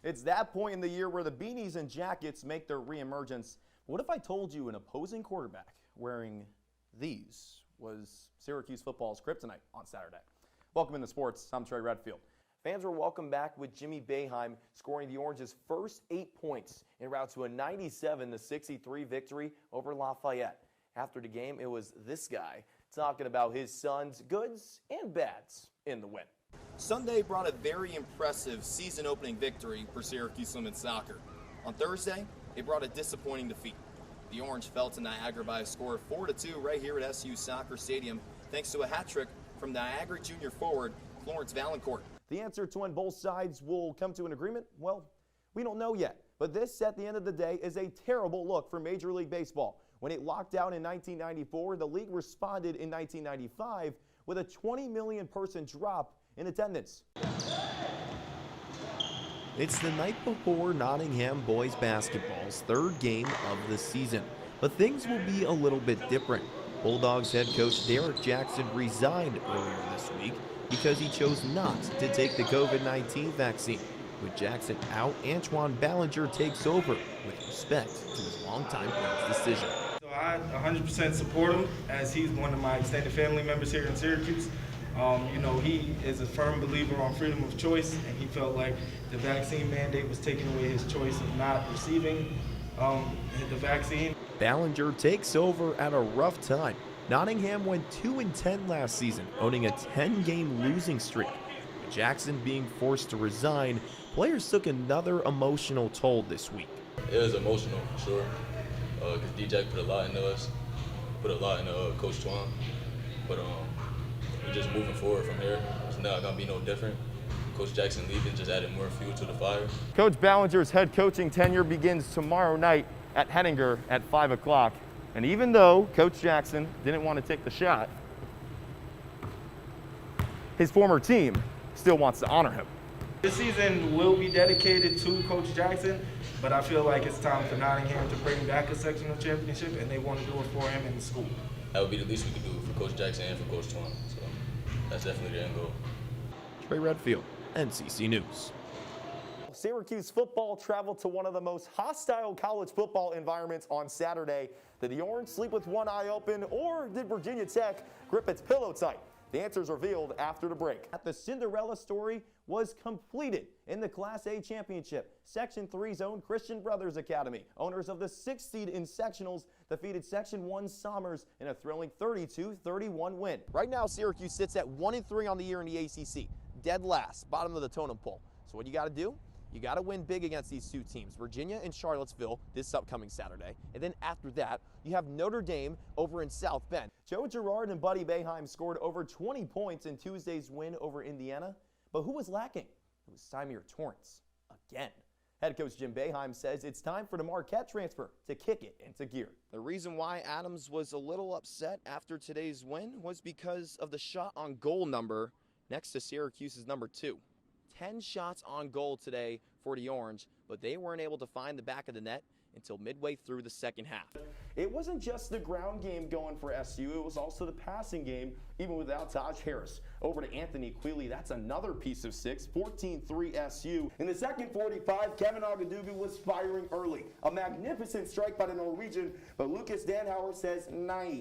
It's that point in the year where the beanies and jackets make their reemergence. What if I told you an opposing quarterback wearing these was Syracuse football's kryptonite on Saturday? Welcome into sports. I'm Trey Redfield. Fans were welcome back with Jimmy Boeheim scoring the Orange's first 8 points en route to a 97-63 victory over Lafayette. After the game, it was this guy talking about his son's goods and bads in the win. Sunday brought a very impressive season-opening victory for Syracuse women's soccer. On Thursday, it brought a disappointing defeat. The Orange fell to Niagara by a score of 4-2 right here at SU Soccer Stadium, thanks to a hat trick from Niagara junior forward Florence Valancourt. The answer to when both sides will come to an agreement, well, we don't know yet. But this, at the end of the day, is a terrible look for Major League Baseball. When it locked down in 1994, the league responded in 1995 with a 20 million person drop in attendance. It's the night before Nottingham boys basketball's third game of the season, but things will be a little bit different. Bulldogs head coach Derek Jackson resigned earlier this week because he chose not to take the COVID-19 vaccine. With Jackson out, Antoine Ballinger takes over with respect to his longtime friend's decision. So I 100% support him, as he's one of my extended family members here in Syracuse. He is a firm believer on freedom of choice, and he felt like the vaccine mandate was taking away his choice of not receiving the vaccine. Ballinger takes over at a rough time. Nottingham went 2-10 last season, owning a 10-game losing streak. With Jackson being forced to resign, players took another emotional toll this week. It was emotional for sure, because D-Jack put a lot into us, put a lot into Coach Twan, but we're just moving forward from here. It's not going to be no different. Coach Jackson leaving just added more fuel to the fire. Coach Ballinger's head coaching tenure begins tomorrow night at Henninger at 5 o'clock. And even though Coach Jackson didn't want to take the shot, his former team still wants to honor him. This season will be dedicated to Coach Jackson, but I feel like it's time for Nottingham to bring back a sectional championship, and they want to do it for him in the school. That would be the least we could do for Coach Jackson and for Coach Twan. So that's definitely the end goal. Trey Redfield, NCC News. Syracuse football traveled to one of the most hostile college football environments on Saturday. Did the Orange sleep with one eye open, or did Virginia Tech grip its pillow tight? The answers revealed after the break. The Cinderella story was completed in the Class A championship. Section 3's own Christian Brothers Academy, owners of the 6th seed in sectionals, defeated Section 1's Somers in a thrilling 32-31 win. Right now, Syracuse sits at 1-3 on the year in the ACC, dead last, bottom of the totem pole. So what you got to do? You got to win big against these two teams, Virginia and Charlottesville, this upcoming Saturday. And then after that, you have Notre Dame over in South Bend. Joe Girard and Buddy Boeheim scored over 20 points in Tuesday's win over Indiana. But who was lacking? It was Symir Torrance again. Head coach Jim Boeheim says it's time for the Marquette transfer to kick it into gear. The reason why Adams was a little upset after today's win was because of the shot on goal number next to Syracuse's number 2. 10 shots on goal today for the Orange, but they weren't able to find the back of the net until midway through the second half. It wasn't just the ground game going for SU, it was also the passing game, even without Taj Harris. Over to Anthony Quealy, that's another piece of 6, 14-3 SU. In the second 45, Kevin Agadugu was firing early. A magnificent strike by the Norwegian, but Lucas Danhauer says, "Nai."